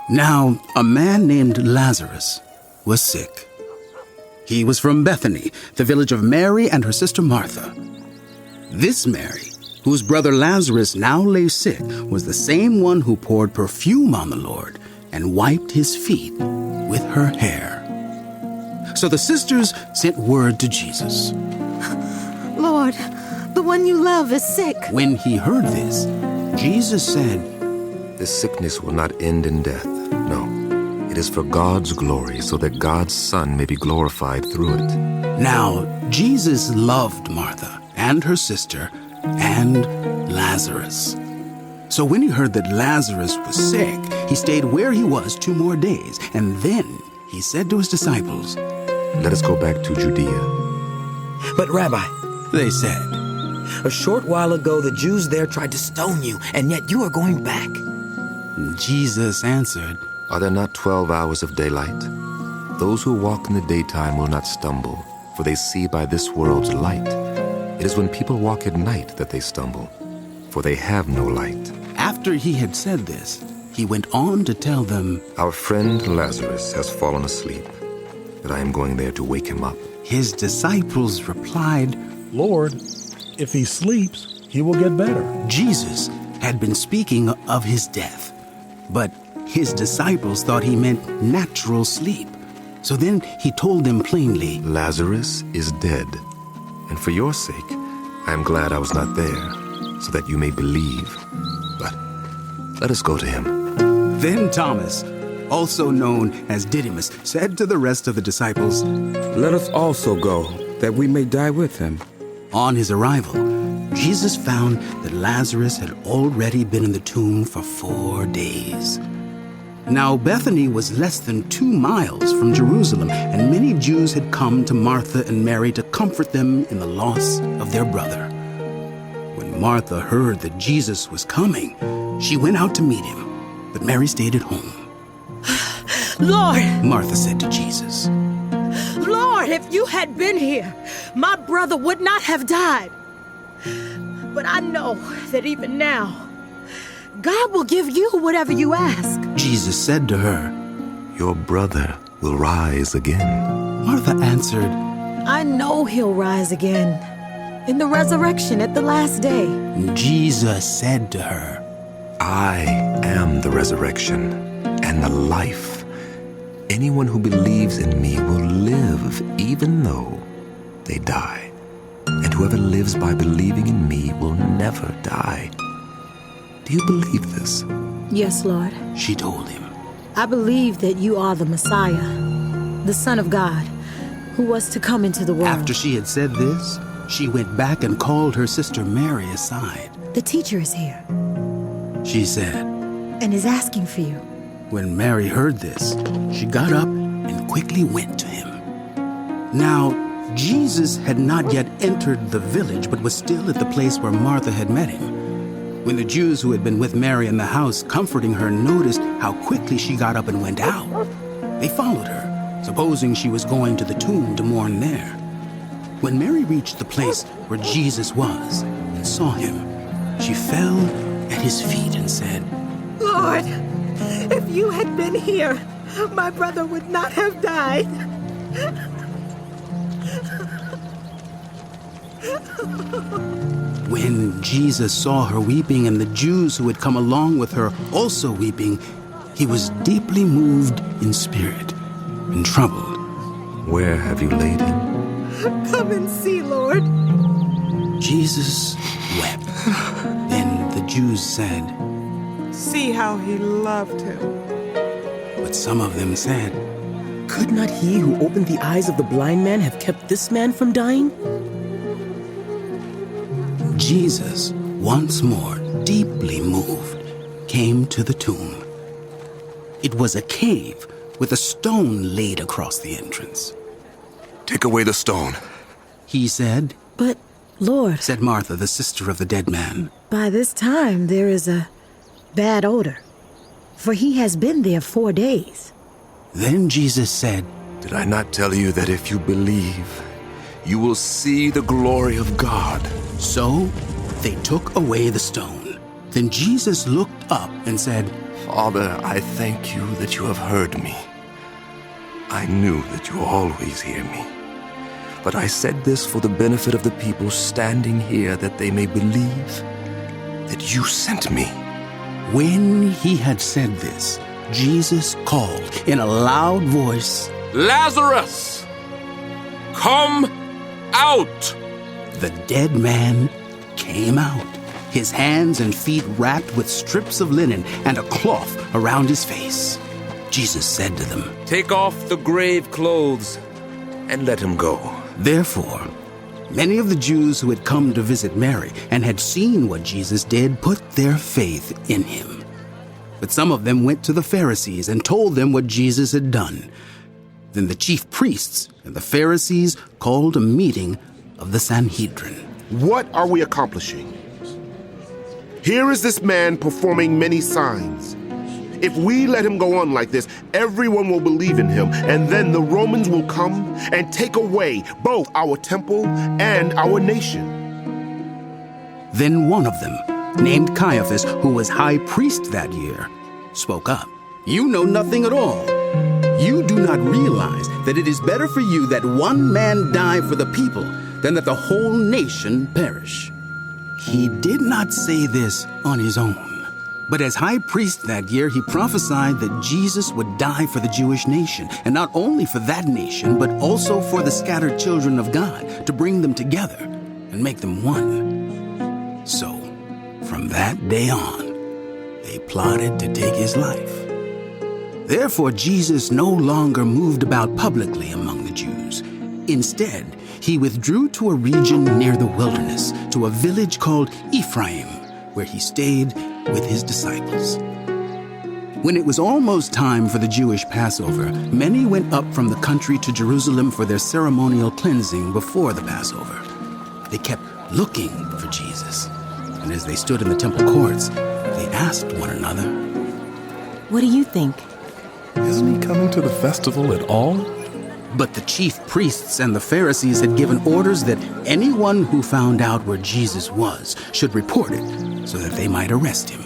Now, a man named Lazarus was sick. He was from Bethany, the village of Mary and her sister Martha. This Mary, whose brother Lazarus now lay sick, was the same one who poured perfume on the Lord and wiped his feet with her hair. So the sisters sent word to Jesus. Lord, the one you love is sick. When he heard this, Jesus said, This sickness will not end in death. No, it is for God's glory, so that God's Son may be glorified through it. Now, Jesus loved Martha and her sister and Lazarus. So when he heard that Lazarus was sick, he stayed where he was 2 more days. And then he said to his disciples, Let us go back to Judea. But Rabbi, they said, a short while ago the Jews there tried to stone you, and yet you are going back. Jesus answered, Are there not 12 hours of daylight? Those who walk in the daytime will not stumble, for they see by this world's light. It is when people walk at night that they stumble, for they have no light. After he had said this, he went on to tell them, Our friend Lazarus has fallen asleep, but I am going there to wake him up. His disciples replied, Lord, if he sleeps, he will get better. Jesus had been speaking of his death, but his disciples thought he meant natural sleep. So then he told them plainly, Lazarus is dead, and for your sake, I am glad I was not there, so that you may believe. But let us go to him. Then Thomas, also known as Didymus, said to the rest of the disciples, Let us also go, that we may die with him. On his arrival, Jesus found that Lazarus had already been in the tomb for 4 days. Now Bethany was less than 2 miles from Jerusalem, and many Jews had come to Martha and Mary to comfort them in the loss of their brother. When Martha heard that Jesus was coming, she went out to meet him, but Mary stayed at home. Lord, Martha said to Jesus, Lord, if you had been here, my brother would not have died. But I know that even now, God will give you whatever you ask. Jesus said to her, Your brother will rise again. Martha answered, I know he'll rise again in the resurrection at the last day. Jesus said to her, I am the resurrection and the life. Anyone who believes in me will live even though they die. And whoever lives by believing in me will never die. Do you believe this? Yes, Lord. she told him. I believe that you are the Messiah, the Son of God, who was to come into the world. After she had said this, she went back and called her sister Mary aside. The teacher is here She said, and is asking for you. when Mary heard this, she got up and quickly went to him. Now, Jesus had not yet entered the village, but was still at the place where Martha had met him. When the Jews who had been with Mary in the house comforting her noticed how quickly she got up and went out, they followed her, supposing she was going to the tomb to mourn there. When Mary reached the place where Jesus was and saw him, she fell at his feet and said, Lord, if you had been here, my brother would not have died. When Jesus saw her weeping and the Jews who had come along with her also weeping, he was deeply moved in spirit and troubled. Where have you laid him? Come and see, Lord. Jesus wept. Then the Jews said, See how he loved him. but some of them said, Could not he who opened the eyes of the blind man have kept this man from dying? Jesus, once more deeply moved, came to the tomb. It was a cave with a stone laid across the entrance. Take away the stone. He said, But, Lord, said Martha, the sister of the dead man. by this time there is a bad odor, for he has been there 4 days. Then Jesus said, Did I not tell you that if you believe, you will see the glory of God? So they took away the stone. Then Jesus looked up and said, Father, I thank you that you have heard me. I knew that you always hear me. But I said this for the benefit of the people standing here, that they may believe that you sent me. When he had said this, Jesus called in a loud voice, Lazarus, come out! The dead man came out, his hands and feet wrapped with strips of linen and a cloth around his face. Jesus said to them, Take off the grave clothes and let him go. Therefore, many of the Jews who had come to visit Mary and had seen what Jesus did put their faith in him. But some of them went to the Pharisees and told them what Jesus had done. Then the chief priests and the Pharisees called a meeting of the Sanhedrin. What are we accomplishing? Here is this man performing many signs. If we let him go on like this, everyone will believe in him, and then the Romans will come and take away both our temple and our nation. Then one of them, named Caiaphas, who was high priest that year, spoke up. You know nothing at all. You do not realize that it is better for you that one man die for the people than that the whole nation perish. He did not say this on his own. But as high priest that year, he prophesied that Jesus would die for the Jewish nation, and not only for that nation, but also for the scattered children of God, to bring them together and make them one. So, from that day on, they plotted to take his life. Therefore, Jesus no longer moved about publicly among the Jews. Instead, he withdrew to a region near the wilderness, to a village called Ephraim, where he stayed with his disciples. When it was almost time for the Jewish Passover, many went up from the country to Jerusalem for their ceremonial cleansing before the Passover. They kept looking for Jesus, and as they stood in the temple courts, they asked one another, What do you think? Isn't he coming to the festival at all? But the chief priests and the Pharisees had given orders that anyone who found out where Jesus was should report it so that they might arrest him.